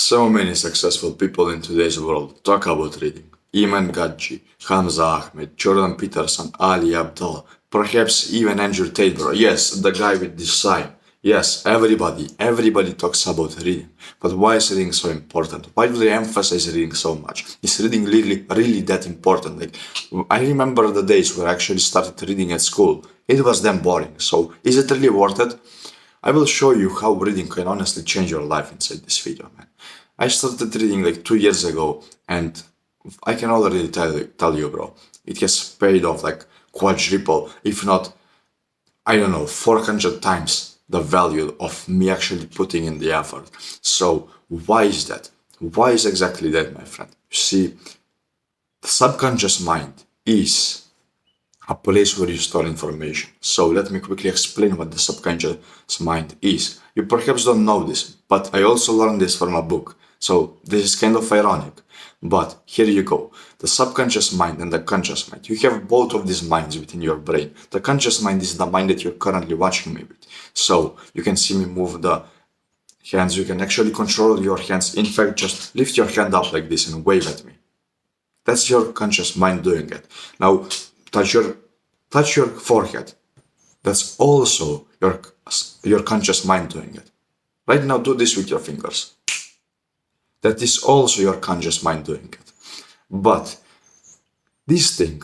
So many successful people in today's world talk about reading. Iman Gadji, Hamza Ahmed, Jordan Peterson, Ali Abdullah, perhaps even Andrew Tate, bro. Yes, the guy with this sign. Yes, everybody talks about reading. But why is reading so important? Why do they emphasize reading so much? Is reading really that important? Like, I remember the days where I actually started reading at school. It was damn boring. So, is it really worth it? I will show you how reading can honestly change your life inside this video, man. I started reading like 2 years ago, and I can already tell you, bro, it has paid off like quadruple, if not, I don't know, 400 times the value of me actually putting in the effort. So, why is that? Why is exactly that, my friend? You see, the subconscious mind is a place where you store information. So let me quickly explain what the subconscious mind is. You perhaps don't know this, but I also learned this from a book. So this is kind of ironic. But here you go. The subconscious mind and the conscious mind. You have both of these minds within your brain. The conscious mind is the mind that you're currently watching me with. So you can see me move the hands. You can actually control your hands. In fact, just lift your hand up like this and wave at me. That's your conscious mind doing it. Now, touch your forehead. That's also your conscious mind doing it. Right now, do this with your fingers. That is also your conscious mind doing it. But this thing,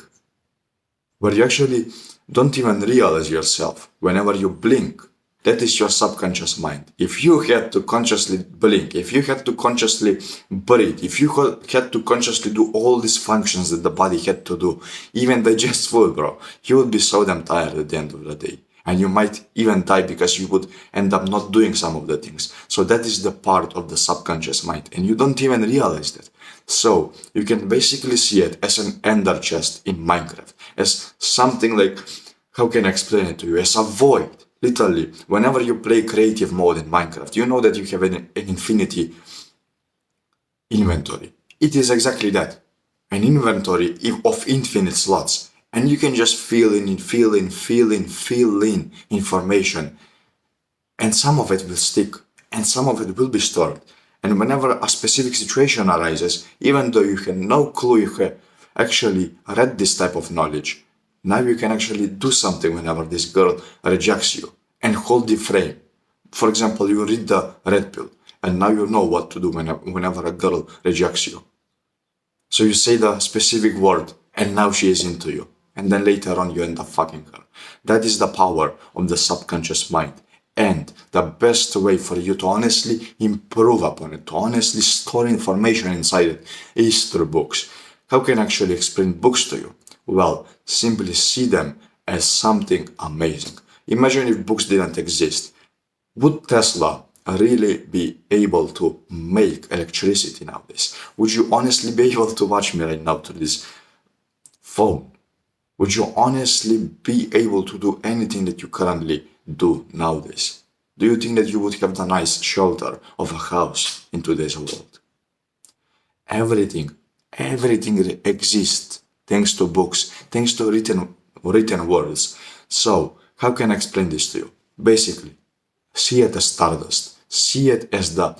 where you actually don't even realize yourself, whenever you blink, that is your subconscious mind. If you had to consciously blink, if you had to consciously breathe, if you had to consciously do all these functions that the body had to do, even digest food, bro, you would be so damn tired at the end of the day. And you might even die because you would end up not doing some of the things. So that is the part of the subconscious mind. And you don't even realize that. So you can basically see it as an ender chest in Minecraft. As something like, how can I explain it to you? As a void. Literally, whenever you play creative mode in Minecraft, you know that you have an infinity inventory. It is exactly that. An inventory of infinite slots. And you can just fill in information. And some of it will stick. And some of it will be stored. And whenever a specific situation arises, even though you have no clue you have actually read this type of knowledge, now you can actually do something whenever this girl rejects you and hold the frame. For example, you read the red pill and now you know what to do whenever a girl rejects you. So you say the specific word and now she is into you. And then later on you end up fucking her. That is the power of the subconscious mind. And the best way for you to honestly improve upon it, to honestly store information inside it, is through books. How can I actually explain books to you? Well, simply see them as something amazing. Imagine if books didn't exist. Would Tesla really be able to make electricity nowadays? Would you honestly be able to watch me right now through this phone? Would you honestly be able to do anything that you currently do nowadays? Do you think that you would have the nice shelter of a house in today's world? Everything exists thanks to books, thanks to written words. So, how can I explain this to you? Basically, see it as stardust. See it as the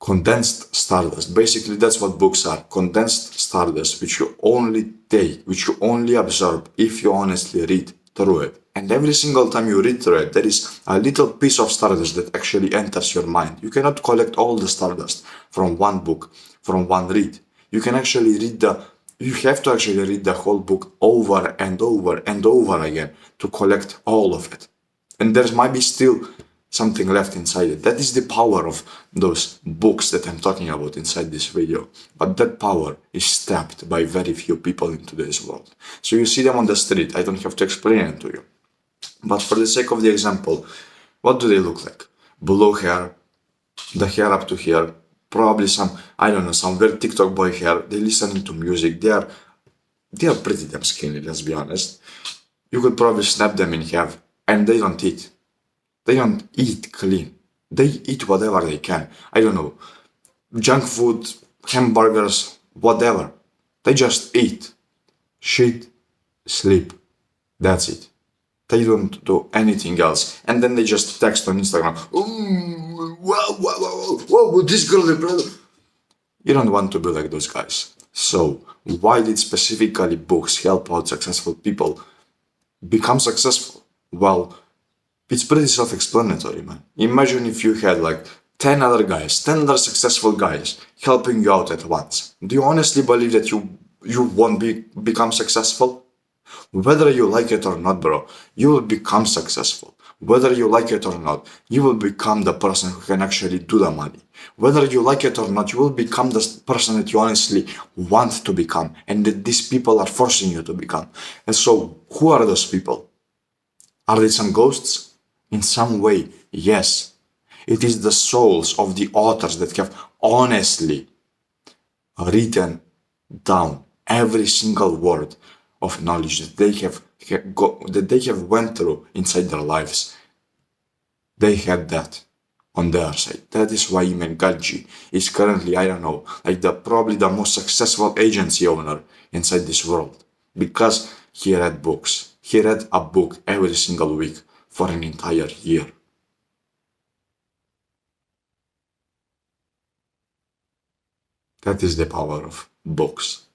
condensed stardust. Basically, that's what books are. Condensed stardust, which you only take, which you only absorb if you honestly read through it. And every single time you read through it, there is a little piece of stardust that actually enters your mind. You cannot collect all the stardust from one book, from one read. You have to actually read the whole book over and over and over again to collect all of it. And there might be still something left inside it. That is the power of those books that I'm talking about inside this video. But that power is tapped by very few people in today's world. So you see them on the street. I don't have to explain it to you. But for the sake of the example, what do they look like? Blue hair, the hair up to here, probably some weird TikTok boy hair. They listening to music. They are pretty damn skinny, let's be honest. You could probably snap them in half, and they don't eat. They don't eat clean. They eat whatever they can. I don't know, junk food, hamburgers, whatever. They just eat, shit, sleep. That's it. They don't do anything else. And then they just text on Instagram, whoa, this girl, brother. You don't want to be like those guys. So, why did specifically books help out successful people become successful? Well, it's pretty self-explanatory, man. Imagine if you had like 10 other guys, 10 other successful guys helping you out at once. Do you honestly believe that you won't become successful? Whether you like it or not, bro, you will become successful. Whether you like it or not, you will become the person who can actually do the money. Whether you like it or not, you will become the person that you honestly want to become and that these people are forcing you to become. And so, who are those people? Are they some ghosts? In some way, yes. It is the souls of the authors that have honestly written down every single word of knowledge that they have went through inside their lives. They had that on their side. That is why Iman Gadji is currently, I don't know, like probably the most successful agency owner inside this world. Because he read books. He read a book every single week for an entire year. That is the power of books.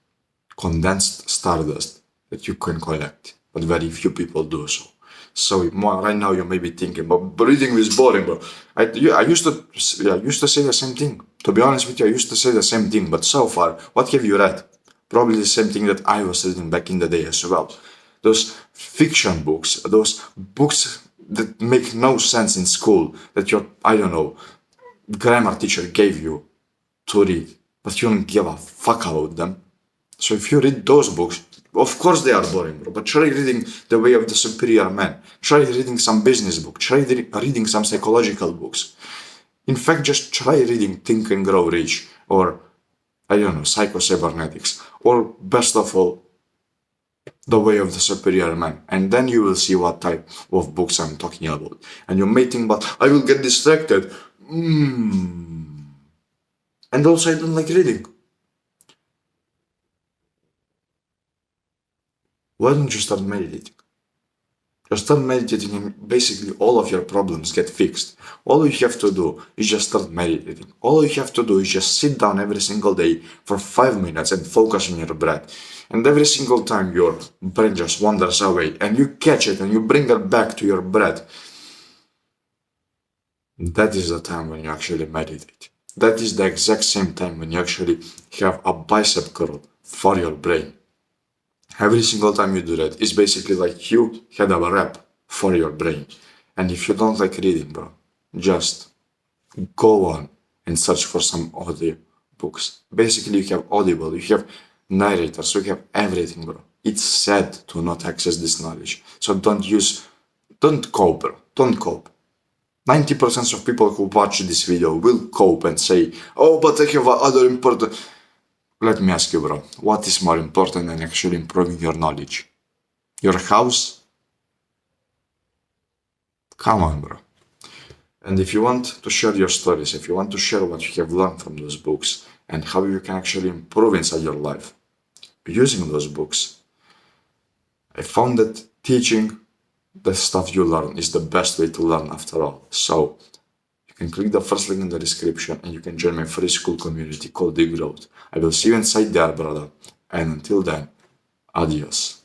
Condensed stardust that you can collect, but very few people do so. So right now you may be thinking, but reading is boring, bro. I used to say the same thing. To be honest with you, I used to say the same thing. But so far, what have you read? Probably the same thing that I was reading back in the day as well. Those fiction books, those books that make no sense in school, that your, I don't know, grammar teacher gave you to read, but you don't give a fuck about them. So if you read those books, of course they are boring, bro, but try reading The Way of the Superior Man. Try reading some business book. Try reading some psychological books. In fact, just try reading Think and Grow Rich or, I don't know, Psycho-Cybernetics or, best of all, The Way of the Superior Man. And then you will see what type of books I'm talking about. And you may think, but I will get distracted. And also I don't like reading. Why don't you start meditating? Just start meditating and basically all of your problems get fixed. All you have to do is just start meditating. All you have to do is just sit down every single day for 5 minutes and focus on your breath. And every single time your brain just wanders away and you catch it and you bring it back to your breath, that is the time when you actually meditate. That is the exact same time when you actually have a bicep curl for your brain. Every single time you do that, it's basically like you had a rep for your brain. And if you don't like reading, bro, just go on and search for some audio books. Basically, you have Audible, you have narrators, you have everything, bro. It's sad to not access this knowledge. So don't cope, bro. Don't cope. 90% of people who watch this video will cope and say, oh, but I have other important... Let me ask you, bro, what is more important than actually improving your knowledge? Your house? Come on, bro. And if you want to share your stories, if you want to share what you have learned from those books and how you can actually improve inside your life using those books, I found that teaching the stuff you learn is the best way to learn after all. So you can click the first link in the description and you can join my free school community called The Growth. I will see you inside there, brother. And until then, adios.